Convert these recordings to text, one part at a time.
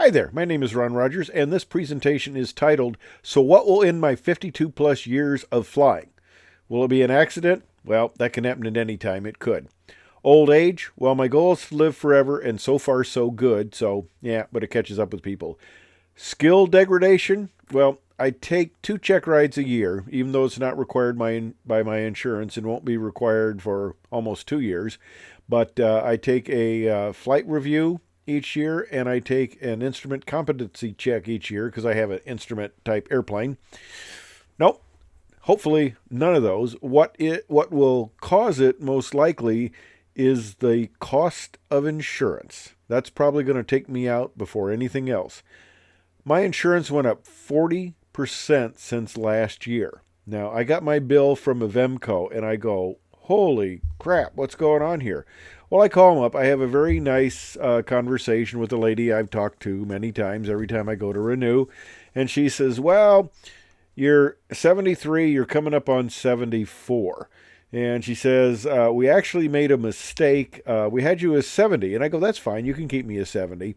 Hi there, my name is Ron Rogers, and this presentation is titled, So What Will End My 52 Plus Years of Flying? Will it be an accident? Well, that can happen at any time. It could. Old age? Well, my goal is to live forever, and so far so good, so yeah, but it catches up with people. Skill degradation? Well, I take 2 check rides a year, even though it's not required by my insurance and won't be required for almost 2 years. But I take a flight review each year, and I take an instrument competency check each year because I have an instrument type airplane. Nope. Hopefully none of those. What will cause it most likely is the cost of insurance. That's probably going to take me out before anything else. My insurance went up 40% since last year. Now, I got my bill from Avemco and I go, holy crap, what's going on here? Well, I call them up. I have a very nice conversation with a lady I've talked to many times every time I go to renew. And she says, well, you're 73, you're coming up on 74. And she says, we actually made a mistake. We had you as 70. And I go, that's fine. You can keep me as 70.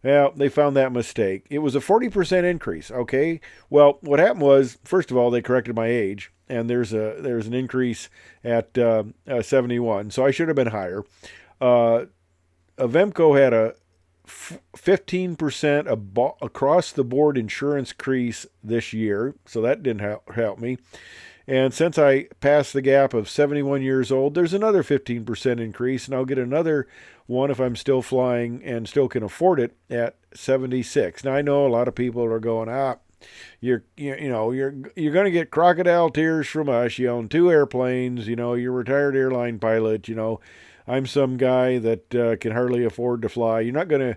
Well, they found that mistake. It was a 40% increase. Okay. Well, what happened was, first of all, they corrected my age, and there's an increase at 71. So I should have been higher. Avemco had a 15% across the board insurance increase this year, so that didn't help me. And since I passed the gap of 71 years old, there's another 15% increase, and I'll get another one if I'm still flying and still can afford it at 76. Now I know a lot of people are going, you're going to get crocodile tears from us. You own 2 airplanes. You're a retired airline pilot. I'm some guy that can hardly afford to fly. You're not going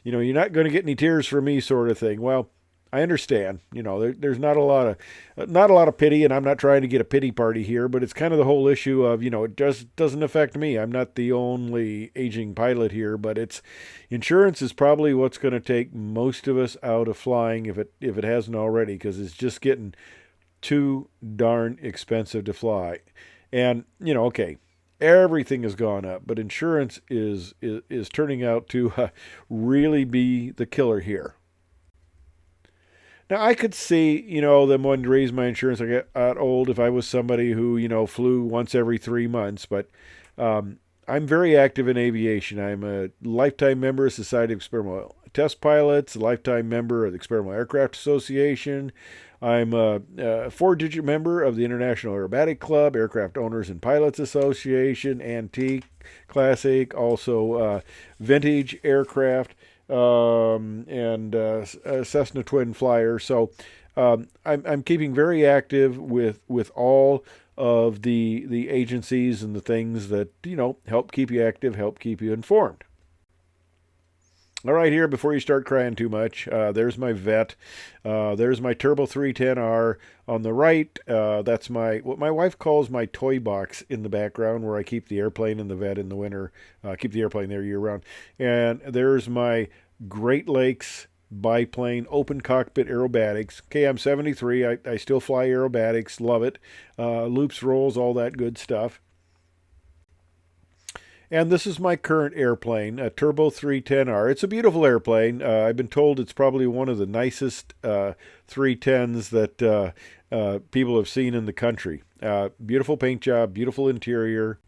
to get any tears from me, sort of thing. Well, I understand. There's not a lot of pity, and I'm not trying to get a pity party here, but it's kind of the whole issue of, it just doesn't affect me. I'm not the only aging pilot here, but insurance is probably what's going to take most of us out of flying if it hasn't already, because it's just getting too darn expensive to fly. And, okay, everything has gone up, but insurance is turning out to really be the killer here. Now, I could see, them wanting to raise my insurance. I get old if I was somebody who, flew once every 3 months. But I'm very active in aviation. I'm a lifetime member of Society of Experimental Test Pilots, a lifetime member of the Experimental Aircraft Association. I'm a 4-digit member of the International Aerobatic Club, Aircraft Owners and Pilots Association, Antique, Classic, also Vintage Aircraft. And Cessna Twin Flyer. So I'm keeping very active with all of the agencies and the things that help keep you active, help keep you informed. All right, here, before you start crying too much, there's my vet. There's my Turbo 310R on the right. That's what my wife calls my toy box in the background, where I keep the airplane and the vet in the winter, keep the airplane there year round. And there's my Great Lakes biplane open cockpit aerobatics. Okay, I'm 73. I still fly aerobatics, love it. Loops, rolls, all that good stuff. And this is my current airplane, a Turbo 310R. It's a beautiful airplane. I've been told it's probably one of the nicest 310s that people have seen in the country. Beautiful paint job, beautiful interior.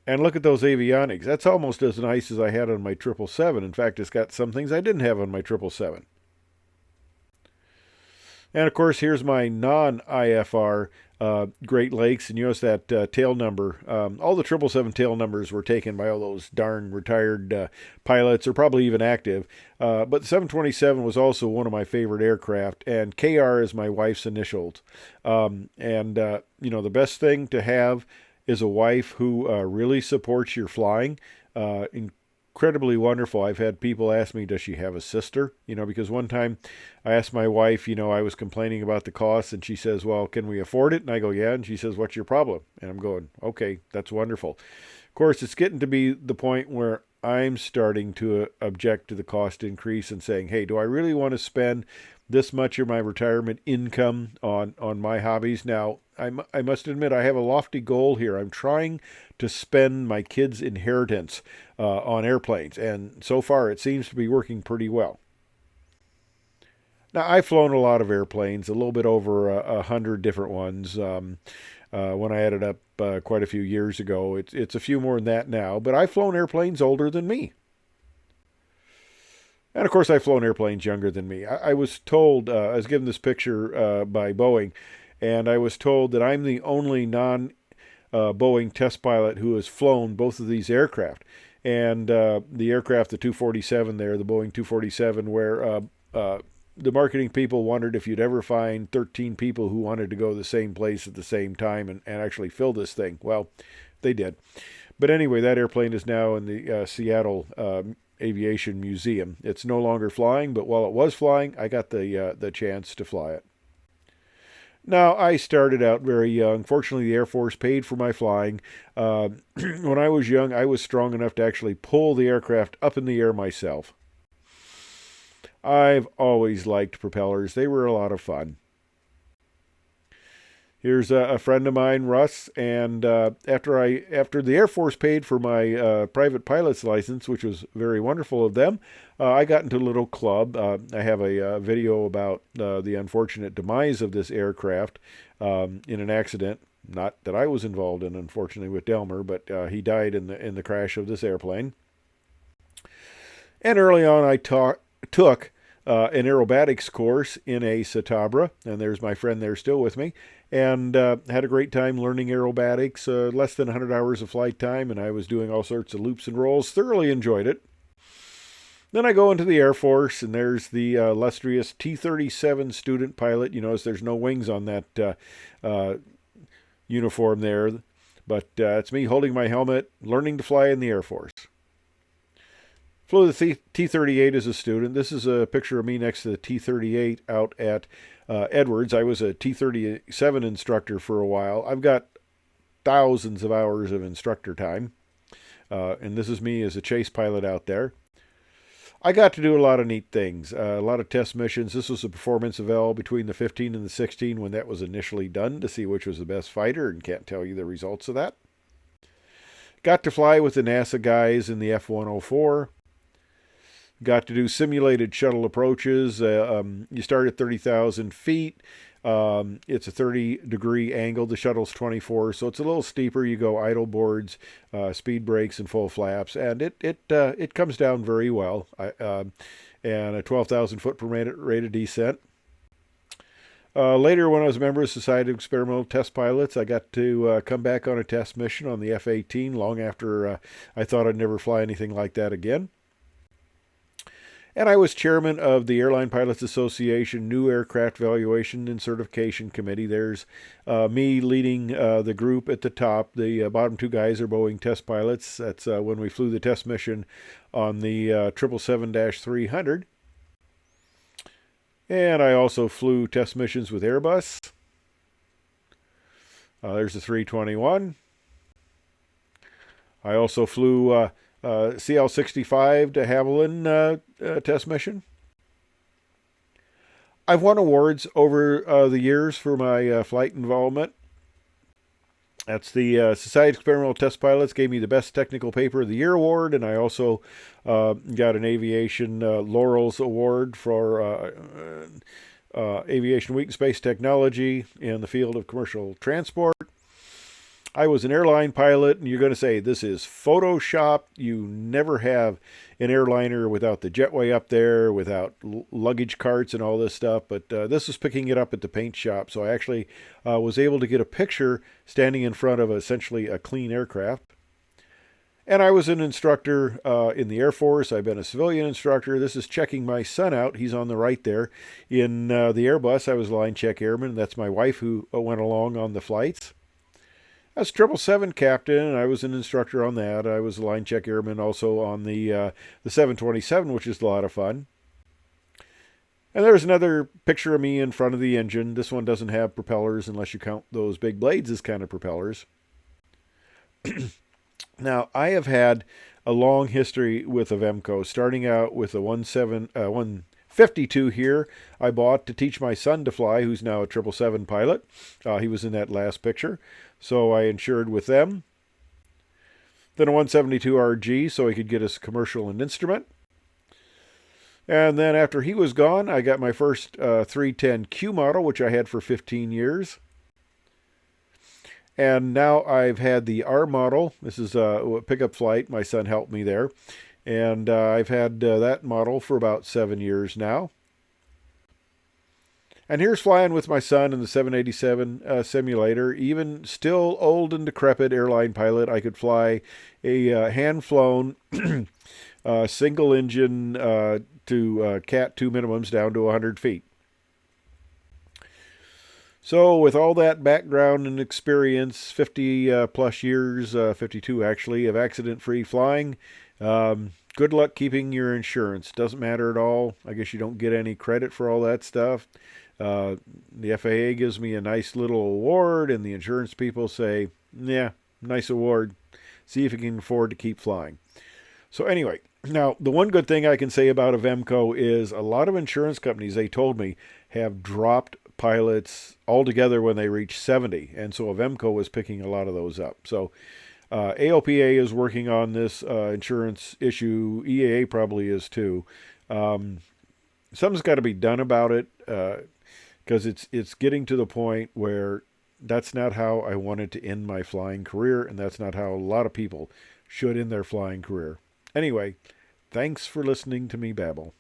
And look at those avionics. That's almost as nice as I had on my 777. In fact, it's got some things I didn't have on my 777. And of course, here's my non-IFR Great Lakes, and you notice that tail number. All the 777 tail numbers were taken by all those darn retired pilots, or probably even active. But the 727 was also one of my favorite aircraft, and KR is my wife's initials. The best thing to have is a wife who really supports your flying. Incredibly wonderful. I've had people ask me, does she have a sister? Because one time I asked my wife, I was complaining about the cost, and she says, well, can we afford it? And I go, yeah. And she says, what's your problem? And I'm going, okay, that's wonderful. Of course, it's getting to be the point where I'm starting to object to the cost increase and saying, hey, do I really want to spend this much of my retirement income on my hobbies? Now, I must admit I have a lofty goal here. I'm trying to spend my kids' inheritance on airplanes, and so far it seems to be working pretty well. Now, I've flown a lot of airplanes, a little bit over 100 different ones. When I added up quite a few years ago, it's a few more than that now. But I've flown airplanes older than me, and of course, I've flown airplanes younger than me. I was told I was given this picture by Boeing, and I was told that I'm the only non Boeing test pilot who has flown both of these aircraft. And the aircraft, the 247 there, the Boeing 247, where the marketing people wondered if you'd ever find 13 people who wanted to go to the same place at the same time and actually fill this thing. Well, they did. But anyway, that airplane is now in the Seattle Aviation Museum. It's no longer flying, but while it was flying, I got the chance to fly it. Now, I started out very young. Fortunately, the Air Force paid for my flying. When I was young, I was strong enough to actually pull the aircraft up in the air myself. I've always liked propellers. They were a lot of fun. Here's a friend of mine, Russ, and after the Air Force paid for my private pilot's license, which was very wonderful of them, I got into a little club. I have a video about the unfortunate demise of this aircraft in an accident. Not that I was involved in, unfortunately, with Delmer, but he died in the crash of this airplane. And early on, I took an aerobatics course in a Citabra, and there's my friend there still with me, and had a great time learning aerobatics, less than 100 hours of flight time, and I was doing all sorts of loops and rolls, thoroughly enjoyed it. Then I go into the Air Force, and there's the illustrious T-37 student pilot. You notice there's no wings on that uniform there, but it's me holding my helmet, learning to fly in the Air Force. Flew the T-38 as a student. This is a picture of me next to the T-38 out at Edwards. I was a T-37 instructor for a while. I've got thousands of hours of instructor time. And this is me as a chase pilot out there. I got to do a lot of neat things, a lot of test missions. This was a performance eval between the 15 and the 16 when that was initially done to see which was the best fighter, and can't tell you the results of that. Got to fly with the NASA guys in the F-104. Got to do simulated shuttle approaches. You start at 30,000 feet. It's a 30-degree angle. The shuttle's 24, so it's a little steeper. You go idle boards, speed brakes, and full flaps, and it comes down very well. And a 12,000 foot per minute rate of descent. Later, when I was a member of the Society of Experimental Test Pilots, I got to come back on a test mission on the F-18 long after I thought I'd never fly anything like that again. And I was chairman of the Airline Pilots Association New Aircraft Evaluation and Certification Committee. There's me leading the group at the top. The bottom two guys are Boeing test pilots. That's when we flew the test mission on the 777-300. And I also flew test missions with Airbus. There's the 321. I also flew CL-65 de Havilland test mission. I've won awards over the years for my flight involvement. That's the Society of Experimental Test Pilots gave me the Best Technical Paper of the Year award, and I also got an Aviation Laurels Award for Aviation Week and Space Technology in the field of commercial transport. I was an airline pilot, and you're going to say, this is Photoshop. You never have an airliner without the jetway up there, without luggage carts and all this stuff. But this was picking it up at the paint shop. So I actually was able to get a picture standing in front of essentially a clean aircraft. And I was an instructor in the Air Force. I've been a civilian instructor. This is checking my son out. He's on the right there. In the Airbus, I was a line check airman. That's my wife who went along on the flights. I was 777 captain, and I was an instructor on that. I was a line check airman also on the 727, which is a lot of fun. And there's another picture of me in front of the engine. This one doesn't have propellers unless you count those big blades as kind of propellers. Now, I have had a long history with Avemco, starting out with a 150 52 here I bought to teach my son to fly, who's now a 777 pilot. He was in that last picture, so I insured with them. Then a 172 RG so he could get his commercial and instrument. And then after he was gone, I got my first 310Q model, which I had for 15 years. And now I've had the R model. This is a pickup flight. My son helped me there. And I've had that model for about 7 years now. And here's flying with my son in the 787 simulator. Even still old and decrepit airline pilot, I could fly a hand-flown single engine to Cat 2 minimums down to 100 feet. So with all that background and experience, 50 plus years, 52 actually, of accident-free flying, good luck keeping your insurance. Doesn't matter at all. I guess you don't get any credit for all that stuff. The FAA gives me a nice little award, and the insurance people say, yeah, nice award. See if you can afford to keep flying. So anyway, now the one good thing I can say about Avemco is a lot of insurance companies, they told me, have dropped pilots altogether when they reach 70. And so Avemco was picking a lot of those up. So AOPA is working on this insurance issue. EAA probably is too. Something's got to be done about it because it's getting to the point where that's not how I wanted to end my flying career, and that's not how a lot of people should end their flying career. Anyway, thanks for listening to me babble.